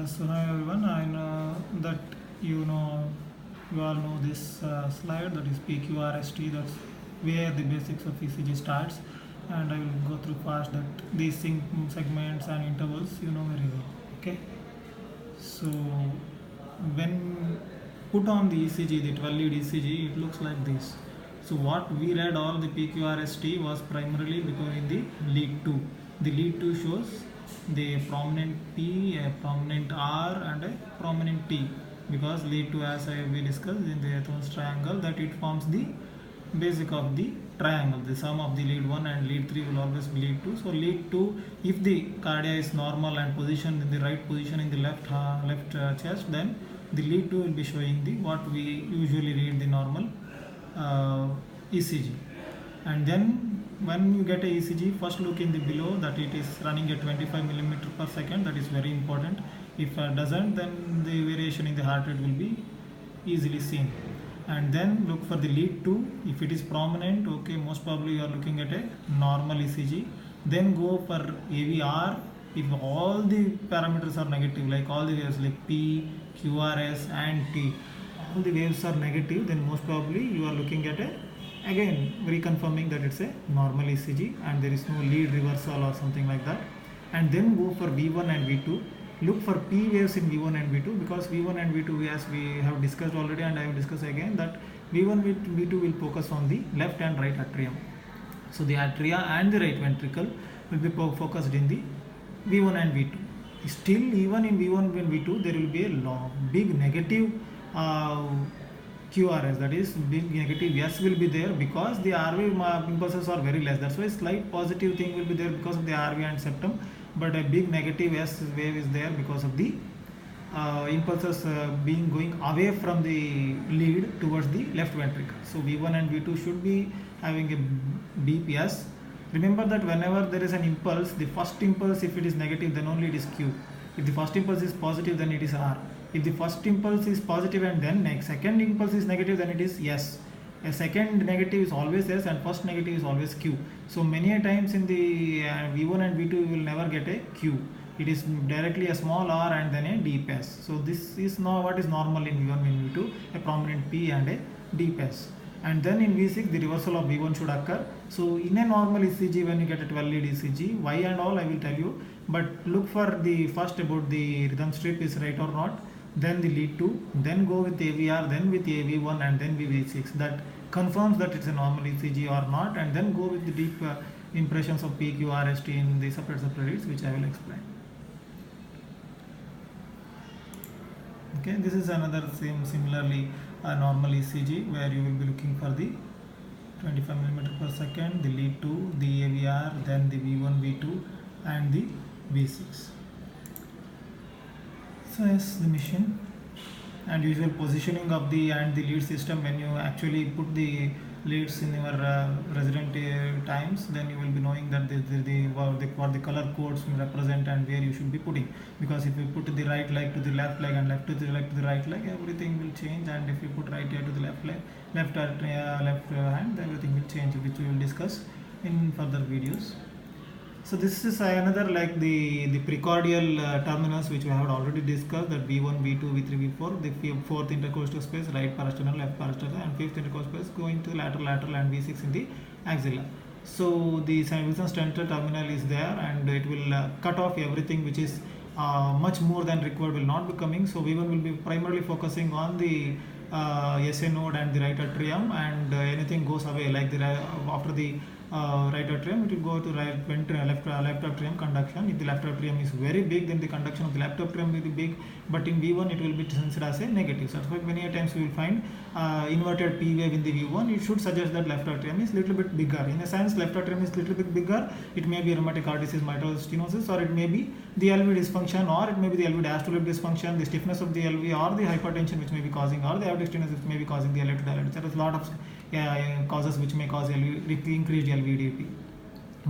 So hi everyone, I know that you know you all know this slide, that is PQRST, that's where the basics of ECG starts, and I will go through fast that these segments and intervals you know very well. Okay, so when put on the ECG, the 12 lead ECG, it looks like this. So what we read all the PQRST was primarily between the lead 2. The lead 2 shows the prominent P, a prominent R and a prominent T, because lead 2, as we discussed in the Athens triangle, that it forms the basic of the triangle. The sum of the lead 1 and lead 3 will always be lead 2. So lead 2, if the cardia is normal and positioned in the right position in the left chest, then the lead 2 will be showing the what we usually read the normal ECG. And then when you get a ECG, first look in the below that it is running at 25 millimeter per second. That is very important. If it doesn't, then the variation in the heart rate will be easily seen. And then look for the lead 2. If it is prominent, okay, most probably you are looking at a normal ECG. Then go for AVR. If all the parameters are negative, like all the waves like P, QRS and T, all the waves are negative, then most probably you are looking at a, again reconfirming that it's a normal ECG and there is no lead reversal or something like that. And then go for V1 and V2. Look for P waves in V1 and V2, because V1 and V2, as we have discussed already and I will discuss again, that V1 V2 will focus on the left and right atrium. So the atria and the right ventricle will be focused in the V1 and V2. Still, even in V1 and V2, there will be a big negative QRS, that is big negative S will be there, because the RV impulses are very less. That's why slight positive thing will be there because of the RV and septum, but a big negative S wave is there because of the impulses being going away from the lead towards the left ventricle. So V1 and V2 should be having a deep S. Remember that whenever there is an impulse, the first impulse, if it is negative, then only it is Q. If the first impulse is positive, then it is R. If the first impulse is positive and then next second impulse is negative, then it is S. A second negative is always S and first negative is always Q. So many a times in the V1 and V2 you will never get a Q. It is directly a small R and then a deep S. So this is now what is normal in V1 and V2, a prominent P and a deep S. And then in V6 the reversal of V1 should occur. So in a normal ECG, when you get a 12 lead ECG, why and all I will tell you, but look for the first about the rhythm strip is right or not, then the lead 2, then go with AVR, then with AV1 and then V6. That confirms that it's a normal ECG or not, and then go with the deep impressions of PQRST in the separate reads, which I will explain. Okay, this is another similarly normal ECG where you will be looking for the 25 millimeter per second, the lead 2, the AVR, then the V1, V2 and the V6. So yes, the machine and usual positioning of the and the lead system. When you actually put the leads in your resident times, then you will be knowing that what the color codes represent and where you should be putting, because if you put the right leg to the left leg and left to the leg to the right leg, everything will change, and if you put right ear to the left leg, left hand, everything will change, which we will discuss in further videos. So this is another like the precordial terminus, which we have already discussed, that V1, V2, V3, V4, the fourth intercostal space, right parasternal, left parasternal, and fifth intercostal space going to lateral, and V6 in the axilla. So the Wilson Stentor terminal is there, and it will cut off everything which is much more than required will not be coming. So V1 will be primarily focusing on the SA node and the right atrium, and anything goes away like the after the right atrium, it will go to left atrium conduction. If the left atrium is very big, then the conduction of the left atrium will be big, but in V1 it will be considered as a negative. So that's why many times we will find inverted P wave in the V1. It should suggest that left atrium is little bit bigger. In a sense, left atrium is little bit bigger. It may be rheumatic heart disease, mitral stenosis, or it may be the LV dysfunction, or it may be the LV diastolic dysfunction, the stiffness of the LV, or the hypertension which may be causing, or the aortic stenosis which may be causing the LV to dilate. There is a lot of causes which may cause increased LVDP.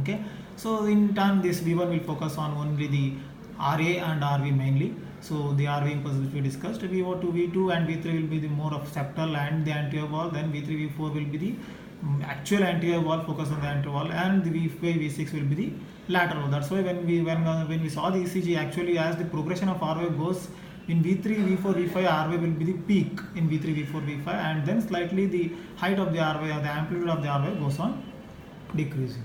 Okay, so in turn this V1 will focus on only the RA and RV mainly. So the RV impulse which we discussed, V2, V2 and V3 will be the more of septal and the anterior wall. Then V3, V4 will be the actual anterior wall, focus on the anterior wall, and the V5, V6 will be the lateral. That's why when we saw the ECG, actually as the progression of R wave goes in V3, V4, V5, R wave will be the peak in V3, V4, V5, and then slightly the height of the R wave or the amplitude of the R wave goes on decreasing.